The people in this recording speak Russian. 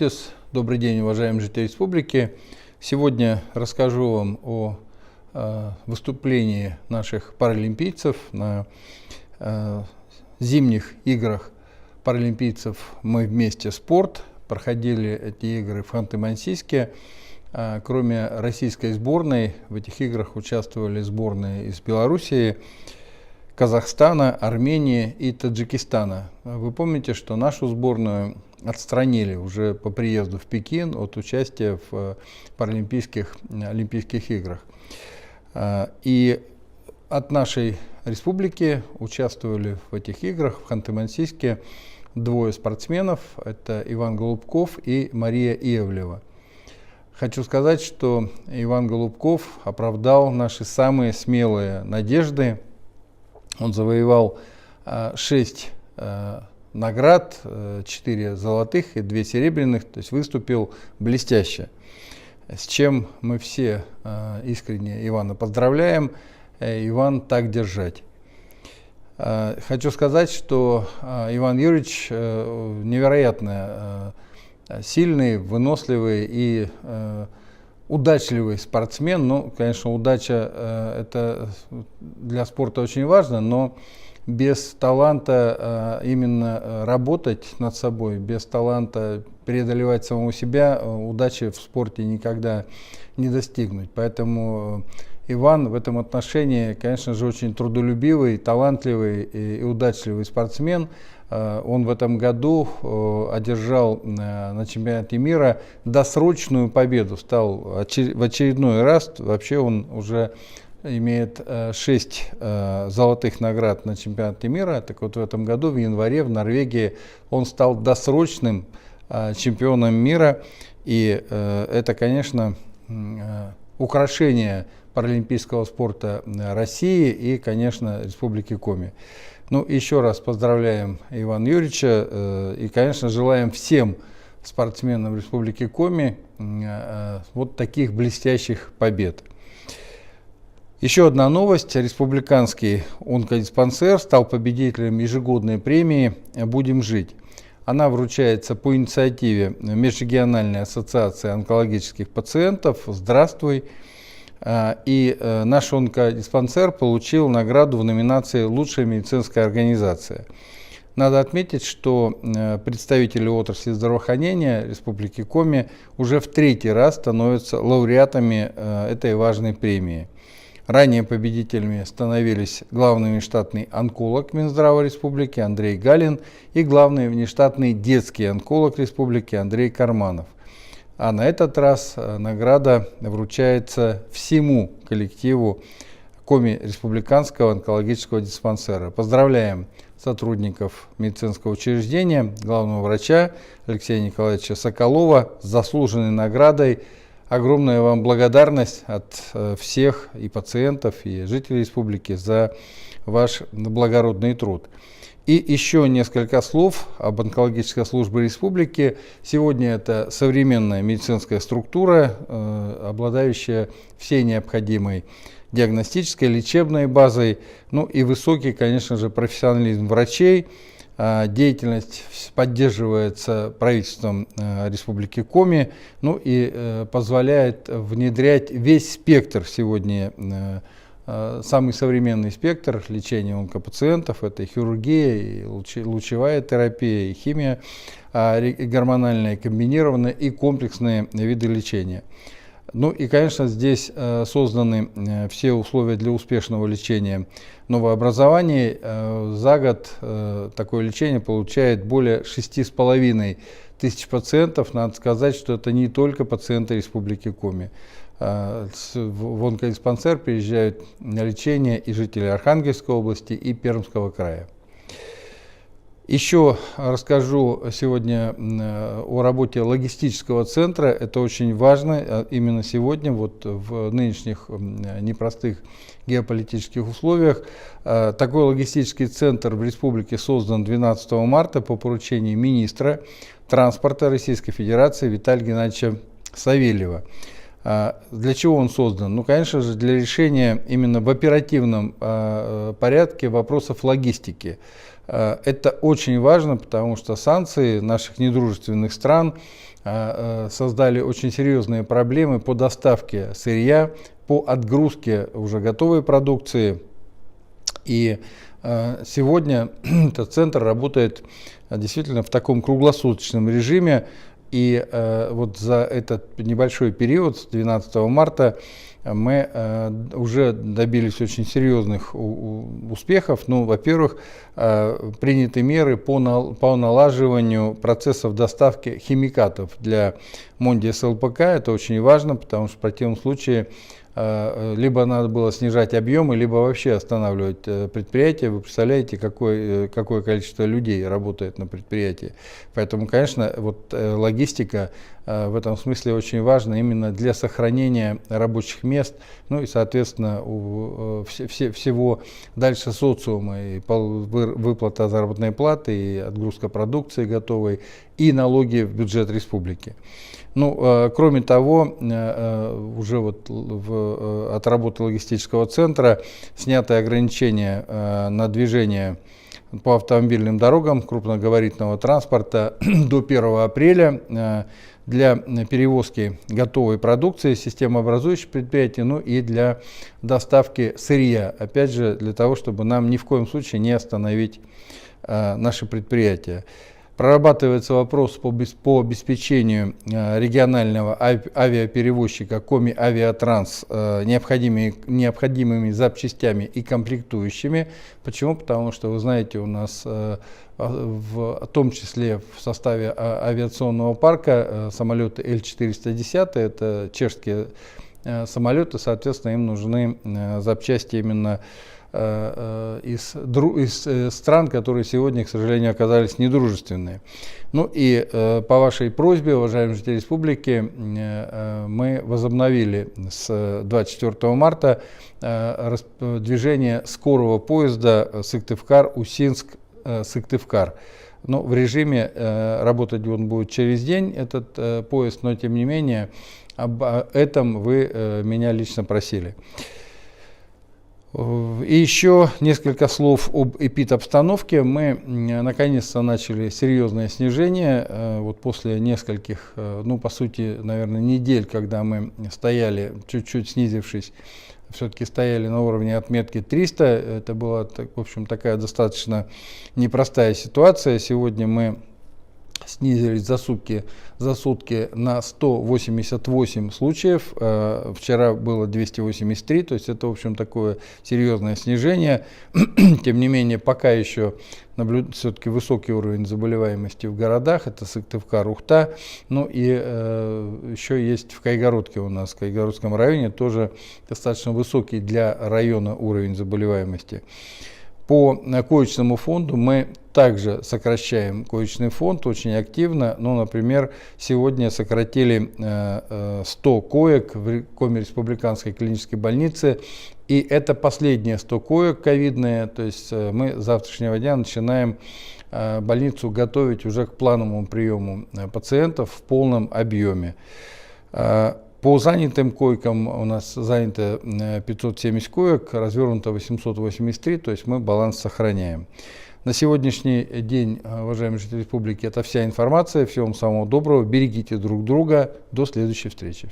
Ольтис. Добрый день, уважаемые жители республики. Сегодня расскажу вам о выступлении наших паралимпийцев на зимних играх паралимпийцев «Мы вместе спорт». Проходили эти игры в Ханты-Мансийске. Кроме российской сборной, в этих играх участвовали сборные из Белоруссии, Казахстана, Армении и Таджикистана. Вы помните, что нашу сборную отстранили уже по приезду в Пекин от участия в паралимпийских Олимпийских играх. И от нашей республики участвовали в этих играх в Ханты-Мансийске двое спортсменов. Это Иван Голубков и Мария Ивлева. Хочу сказать, что Иван Голубков оправдал наши самые смелые надежды. Он завоевал 6 наград, 4 золотых и 2 серебряных, то есть выступил блестяще. С чем мы все искренне Ивана поздравляем. Иван, так держать. Хочу сказать, что Иван Юрьевич невероятно сильный, выносливый и удачливый спортсмен. Ну, конечно, удача это для спорта очень важно, но без таланта именно работать над собой, без таланта преодолевать самого себя, удачи в спорте никогда не достигнуть. Поэтому Иван в этом отношении, конечно же, очень трудолюбивый, талантливый и удачливый спортсмен. Он в этом году одержал на чемпионате мира досрочную победу, стал в очередной раз, вообще он уже имеет 6 золотых наград на чемпионате мира. Так вот, в этом году, в январе, в Норвегии, он стал досрочным чемпионом мира. И это, конечно, украшение паралимпийского спорта России и, конечно, Республики Коми. Ну, еще раз поздравляем Ивана Юрьевича и, конечно, желаем всем спортсменам Республики Коми вот таких блестящих побед. Еще одна новость. Республиканский онкодиспансер стал победителем ежегодной премии «Будем жить». Она вручается по инициативе Межрегиональной ассоциации онкологических пациентов «Здравствуй». И наш онкодиспансер получил награду в номинации «Лучшая медицинская организация». Надо отметить, что представители отрасли здравоохранения Республики Коми уже в 3-й раз становятся лауреатами этой важной премии. Ранее победителями становились главный внештатный онколог Минздрава Республики Андрей Галин и главный внештатный детский онколог Республики Андрей Карманов. А на этот раз награда вручается всему коллективу Коми Республиканского онкологического диспансера. Поздравляем сотрудников медицинского учреждения, главного врача Алексея Николаевича Соколова с заслуженной наградой. Огромная вам благодарность от всех и пациентов, и жителей республики за ваш благородный труд. И еще несколько слов об онкологической службе республики. Сегодня это современная медицинская структура, обладающая всей необходимой диагностической, лечебной базой, ну и высокий, конечно же, профессионализм врачей. Деятельность поддерживается правительством Республики Коми, ну и позволяет внедрять весь спектр сегодня, самый современный спектр лечения онкопациентов. Это и хирургия, и лучевая терапия, и химия, и гормональная, комбинированная, и комплексные виды лечения. Ну и, конечно, здесь созданы все условия для успешного лечения новообразований. За год такое лечение получает более 6,5 тысяч пациентов. Надо сказать, что это не только пациенты Республики Коми. В онкодиспансер приезжают на лечение и жители Архангельской области и Пермского края. Еще расскажу сегодня о работе логистического центра. Это очень важно именно сегодня, вот в нынешних непростых геополитических условиях. Такой логистический центр в республике создан 12 марта по поручению министра транспорта Российской Федерации Виталия Геннадьевича Савельева. Для чего он создан? Ну, конечно же, для решения именно в оперативном порядке вопросов логистики. Это очень важно, потому что санкции наших недружественных стран создали очень серьезные проблемы по доставке сырья, по отгрузке уже готовой продукции. И сегодня этот центр работает действительно в таком круглосуточном режиме. И вот за этот небольшой период, с 12 марта, мы уже добились очень серьезных успехов. Ну, во-первых, приняты меры по налаживанию процессов доставки химикатов для Мондиас ЛПК. Это очень важно, потому что в противном случае либо надо было снижать объемы, либо вообще останавливать предприятие. Вы представляете, какое количество людей работает на предприятии. Поэтому, конечно, вот логистика в этом смысле очень важна именно для сохранения рабочих мест, ну и, соответственно, всего дальше социума, и выплата заработной платы, и отгрузка продукции готовой, и налоги в бюджет республики. Ну, кроме того, уже вот от работы логистического центра сняты ограничения на движение по автомобильным дорогам крупногабаритного транспорта до 1 апреля для перевозки готовой продукции системообразующих предприятий, ну и для доставки сырья, опять же, для того, чтобы нам ни в коем случае не остановить наши предприятия. Прорабатывается вопрос по обеспечению регионального авиаперевозчика Коми Авиатранс необходимыми запчастями и комплектующими. Почему? Потому что, вы знаете, у нас в том числе в составе авиационного парка самолеты Л-410, это чешские самолеты, соответственно, им нужны запчасти именно из стран, которые сегодня, к сожалению, оказались недружественные. Ну и по вашей просьбе, уважаемые жители республики, мы возобновили с 24 марта движение скорого поезда Сыктывкар-Усинск-Сыктывкар. Но в режиме работать он будет через день, этот поезд, но тем не менее об этом вы меня лично просили. И еще несколько слов об эпидобстановке. Мы наконец-то начали серьезное снижение. Вот после нескольких, ну по сути, наверное, недель, когда мы стояли, чуть-чуть снизившись, все-таки стояли на уровне отметки 300. Это была, в общем, такая достаточно непростая ситуация. Сегодня мы снизились за сутки на 188 случаев. Вчера было 283, то есть это, в общем, такое серьезное снижение. Тем не менее, пока еще все-таки высокий уровень заболеваемости в городах. Это Сыктывкар, Ухта. Ну и еще есть в Кайгородке у нас, в Кайгородском районе, тоже достаточно высокий для района уровень заболеваемости. По коечному фонду мы также сокращаем коечный фонд очень активно. Ну, например, сегодня сократили 100 коек в Коми республиканской клинической больнице. И это последние 100 коек ковидные. То есть мы с завтрашнего дня начинаем больницу готовить уже к плановому приему пациентов в полном объеме. По занятым койкам у нас занято 570 коек, развернуто 883, то есть мы баланс сохраняем. На сегодняшний день, уважаемые жители республики, это вся информация. Всего вам самого доброго, берегите друг друга. До следующей встречи.